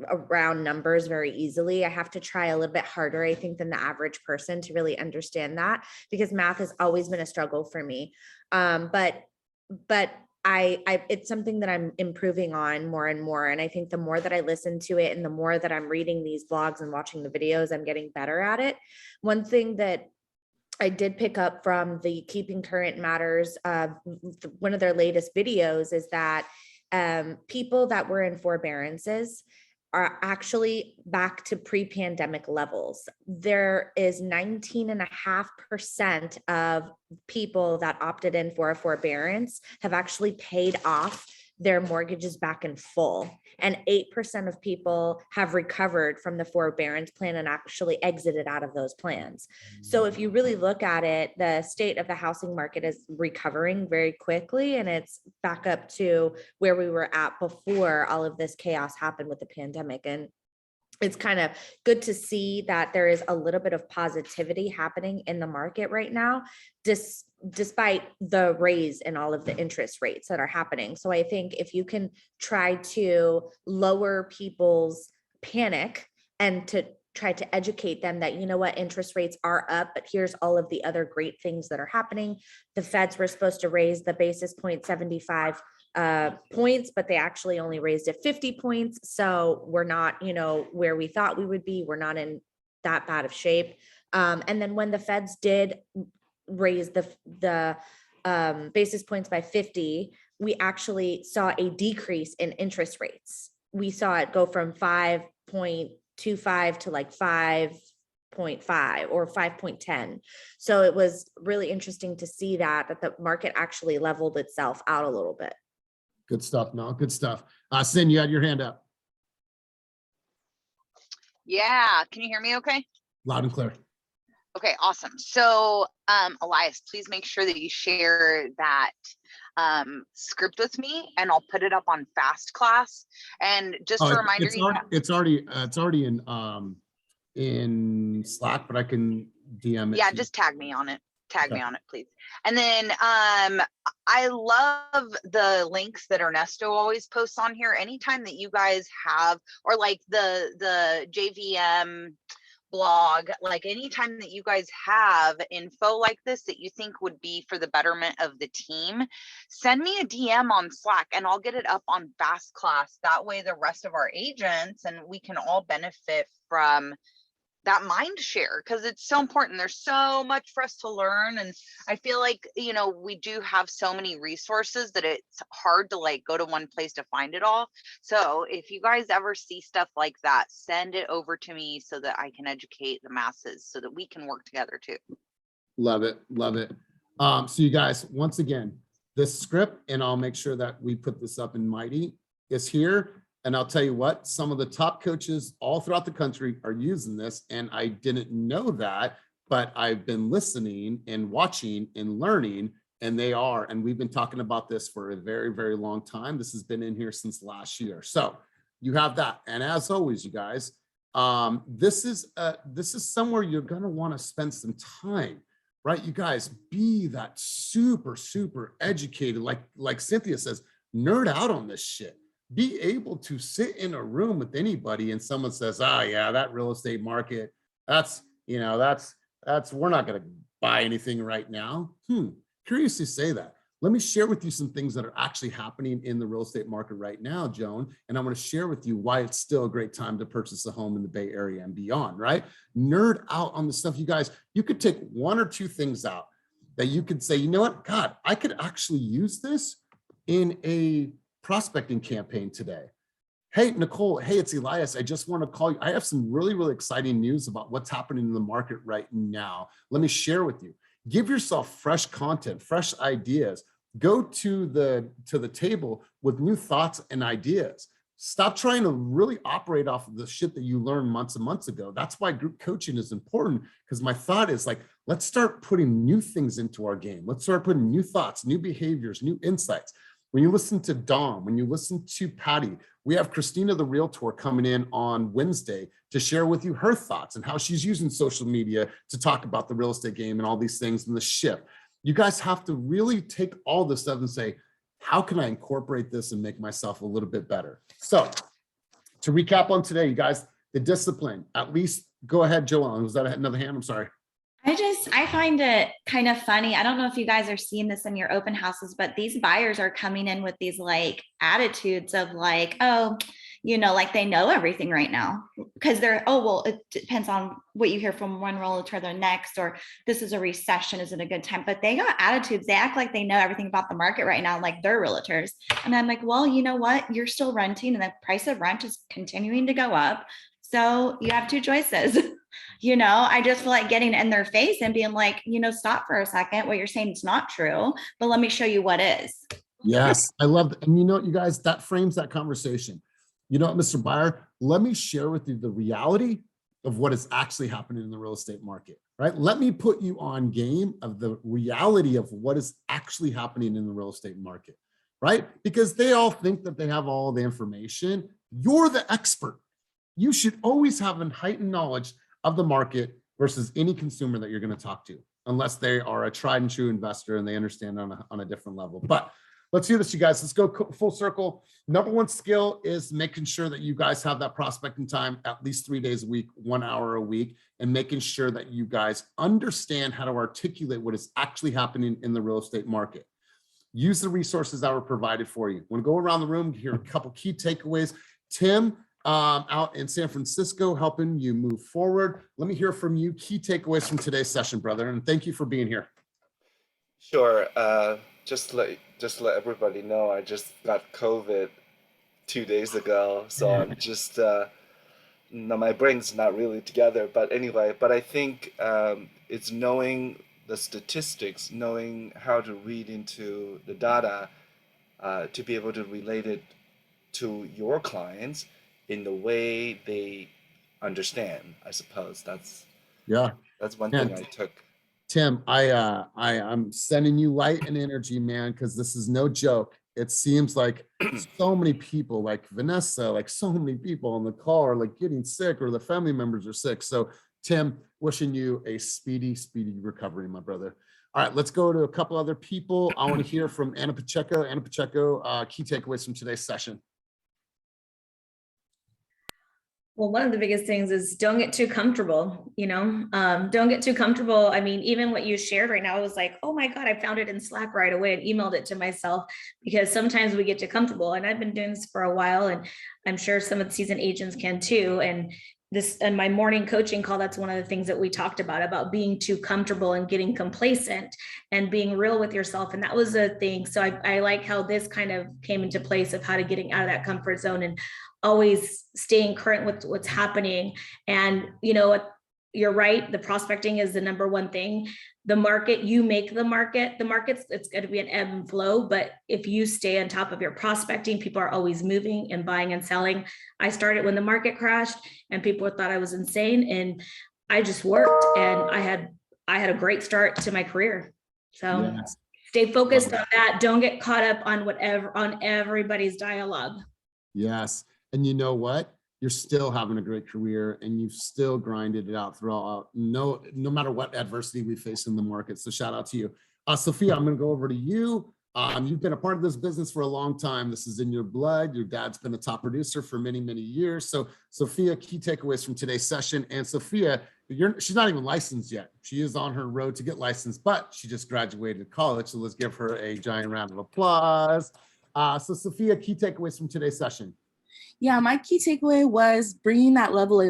around numbers very easily. I have to try a little bit harder, I think, than the average person to really understand that, because math has always been a struggle for me. But it's something that I'm improving on more and more. And I think the more that I listen to it and the more that I'm reading these blogs and watching the videos, I'm getting better at it. One thing that I did pick up from the Keeping Current Matters, one of their latest videos, is that people that were in forbearances are actually back to pre-pandemic levels. There is 19.5% of people that opted in for a forbearance have actually paid off their mortgages back in full. And 8% of people have recovered from the forbearance plan and actually exited out of those plans. So if you really look at it, the state of the housing market is recovering very quickly, and it's back up to where we were at before all of this chaos happened with the pandemic. And it's kind of good to see that there is a little bit of positivity happening in the market right now, despite the raise in all of the interest rates that are happening. So I think if you can try to lower people's panic and to try to educate them that, you know what, interest rates are up, but here's all of the other great things that are happening. The feds were supposed to raise the basis point 75 points, but they actually only raised it 50 points. So we're not, where we thought we would be. We're not in that bad of shape. And then when the feds did raise the basis points by 50, we actually saw a decrease in interest rates. We saw it go from 5.25 to like 5.5 or 5.10. So it was really interesting to see that the market actually leveled itself out a little bit. Good stuff, Mel. Good stuff. Sin, you had your hand up. Yeah. Can you hear me okay? Loud and clear. Okay, awesome. So, Elias, please make sure that you share that script with me, and I'll put it up on Fast Class. And just a reminder, it's already in Slack, but I can DM it. Yeah, just tag me on it. Tag me on it, please. And then I love the links that Ernesto always posts on here. Anytime that you guys have, or like the JVM blog, like anytime that you guys have info like this that you think would be for the betterment of the team, send me a DM on Slack and I'll get it up on Fast Class. That way the rest of our agents and we can all benefit from that mind share, because it's so important. There's so much for us to learn, and I feel like we do have so many resources that it's hard to like go to one place to find it all. So if you guys ever see stuff like that, send it over to me so that I can educate the masses so that we can work together too. Love it. So you guys, once again, this script, and I'll make sure that we put this up in Mighty, is here. And I'll tell you what, some of the top coaches all throughout the country are using this. And I didn't know that, but I've been listening and watching and learning, and they are. And we've been talking about this for a very, very long time. This has been in here since last year. So you have that. And as always, you guys, this is somewhere you're going to want to spend some time, right? You guys, be that super, super educated, like Cynthia says, nerd out on this shit. Be able to sit in a room with anybody and someone says, oh yeah, that real estate market, that's we're not going to buy anything right now. Curious to say that. Let me share with you some things that are actually happening in the real estate market right now, Joan, and I'm going to share with you why it's still a great time to purchase a home in the Bay Area and beyond, right? Nerd out on the stuff. You guys, you could take one or two things out that you could say, you know what, God, I could actually use this in a prospecting campaign today. Hey, Nicole. Hey, it's Elias. I just want to call you. I have some really, really exciting news about what's happening in the market right now. Let me share with you. Give yourself fresh content, fresh ideas. Go to the table with new thoughts and ideas. Stop trying to really operate off of the shit that you learned months and months ago. That's why group coaching is important, because my thought is like, let's start putting new things into our game. Let's start putting new thoughts, new behaviors, new insights. When you listen to Dom, when you listen to Patty, we have Christina the Realtor coming in on Wednesday to share with you her thoughts and how she's using social media to talk about the real estate game and all these things and the shift. You guys have to really take all this stuff and say, how can I incorporate this and make myself a little bit better? So to recap on today, you guys, the discipline, at least go ahead, Joellen. Was that another hand? I'm sorry. I find it kind of funny. I don't know if you guys are seeing this in your open houses, but these buyers are coming in with these like attitudes of like, oh, like they know everything right now because they're, oh, well, it depends on what you hear from one realtor to the next, or this is a recession, is it a good time? But they got attitudes. They act like they know everything about the market right now, like they're realtors. And I'm like, well, you know what? You're still renting and the price of rent is continuing to go up. So you have two choices. I just feel like getting in their face and being like, stop for a second. What you're saying is not true, but let me show you what is. Yes, I love that. And you guys, that frames that conversation. You know what, Mr. Buyer, let me share with you the reality of what is actually happening in the real estate market, right? Let me put you on game of the reality of what is actually happening in the real estate market, right? Because they all think that they have all the information. You're the expert. You should always have a heightened knowledge of the market versus any consumer that you're going to talk to, unless they are a tried and true investor and they understand on a different level. But let's do this, you guys. Let's go full circle. Number one skill is making sure that you guys have that prospecting time at least 3 days a week, 1 hour a week, and making sure that you guys understand how to articulate what is actually happening in the real estate market. Use the resources that were provided for you. Want to go around the room, hear a couple key takeaways. Tim, out in San Francisco, helping you move forward. Let me hear from you. Key takeaways from today's session, brother, and thank you for being here. Sure. Just let everybody know, I just got COVID 2 days ago, so I'm just my brain's not really together. But anyway, I think it's knowing the statistics, knowing how to read into the data to be able to relate it to your clients in the way they understand. I suppose that's one thing I took. Tim, I'm sending you light and energy, man, because this is no joke. It seems like so many people, like Vanessa, like so many people on the call are like getting sick or the family members are sick. So Tim, wishing you a speedy recovery, my brother. All right, let's go to a couple other people. I want to hear from Anna Pacheco. Anna Pacheco, key takeaways from today's session. Well, one of the biggest things is don't get too comfortable, don't get too comfortable. I mean, even what you shared right now, I was like, oh my God, I found it in Slack right away and emailed it to myself, because sometimes we get too comfortable, and I've been doing this for a while, and I'm sure some of the seasoned agents can too. And this, in my morning coaching call, that's one of the things that we talked about being too comfortable and getting complacent and being real with yourself. And that was a thing. So I like how this kind of came into place of how to getting out of that comfort zone and always staying current with what's happening. And you're right, the prospecting is the number one thing. The market, you make the market. The market's, it's going to be an ebb and flow, but if you stay on top of your prospecting, people are always moving and buying and selling. I started when the market crashed and people thought I was insane, and I just worked, and I had a great start to my career. So stay focused on that. Don't get caught up on everybody's dialogue. Yes. And you know what? You're still having a great career, and you've still grinded it out throughout, no matter what adversity we face in the market. So shout out to you. Sophia, I'm going to go over to you. You've been a part of this business for a long time. This is in your blood. Your dad's been a top producer for many, many years. So Sophia, key takeaways from today's session. And Sophia, she's not even licensed yet. She is on her road to get licensed, but she just graduated college. So let's give her a giant round of applause. So Sophia, key takeaways from today's session. Yeah, my key takeaway was bringing that level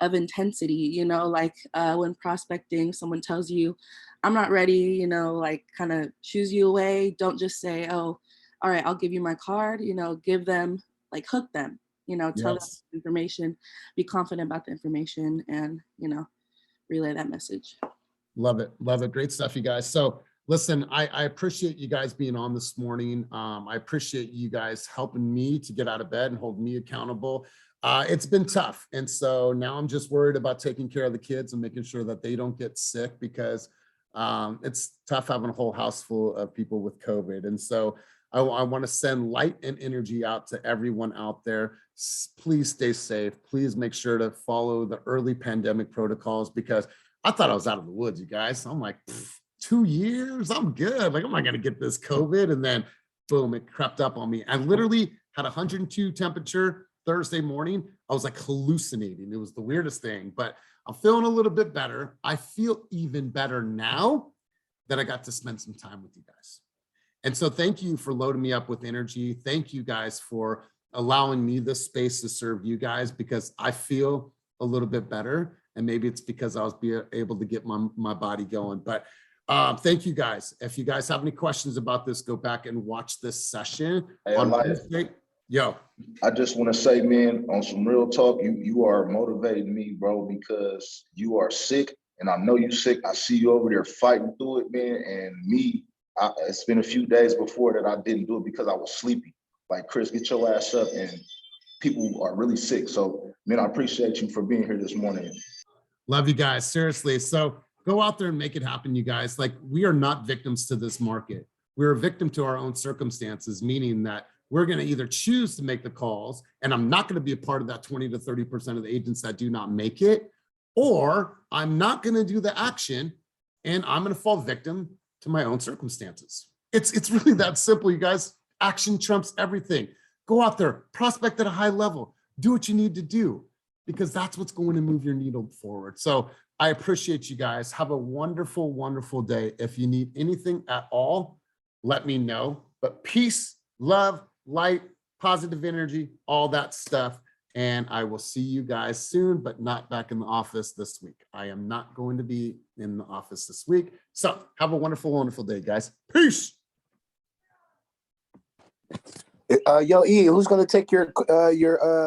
of intensity, when prospecting, someone tells you, I'm not ready, like kind of shoos you away. Don't just say, oh, all right, I'll give you my card, give them, like hook them, tell them information, be confident about the information, and, relay that message. Love it. Love it. Great stuff, you guys. So listen, I appreciate you guys being on this morning. I appreciate you guys helping me to get out of bed and hold me accountable. It's been tough. And so now I'm just worried about taking care of the kids and making sure that they don't get sick, because it's tough having a whole house full of people with COVID. And so I want to send light and energy out to everyone out there. Please stay safe. Please make sure to follow the early pandemic protocols, because I thought I was out of the woods, you guys. I'm like, 2 years, I'm good. Like, I'm not gonna get this COVID. And then boom, it crept up on me. I literally had 102 temperature Thursday morning, I was like hallucinating. It was the weirdest thing, but I'm feeling a little bit better. I feel even better now that I got to spend some time with you guys. And so thank you for loading me up with energy. Thank you guys for allowing me this space to serve you guys, because I feel a little bit better. And maybe it's because I was able to get my body going. But thank you guys. If you guys have any questions about this, go back and watch this session on Wednesday. Yo, I just want to say, man, on some real talk, you are motivating me, bro, because you are sick, and I know you sick. I see you over there fighting through it, man. And me, it's been a few days before that I didn't do it because I was sleepy. Like, Chris, get your ass up, and people are really sick. So, man, I appreciate you for being here this morning. Love you guys, seriously. So go out there and make it happen, you guys. Like, we are not victims to this market. We're a victim to our own circumstances, meaning that we're going to either choose to make the calls, and I'm not going to be a part of that 20 to 30% of the agents that do not make it, or I'm not going to do the action and I'm going to fall victim to my own circumstances. It's really that simple, you guys. Action trumps everything. Go out there, prospect at a high level, do what you need to do, because that's what's going to move your needle forward. So I appreciate you guys. Have a wonderful, wonderful day. If you need anything at all, let me know. But peace, love, light, positive energy, all that stuff. And I will see you guys soon, but not back in the office this week. I am not going to be in the office this week. So have a wonderful, wonderful day, guys. Peace. Yo, E, who's gonna take your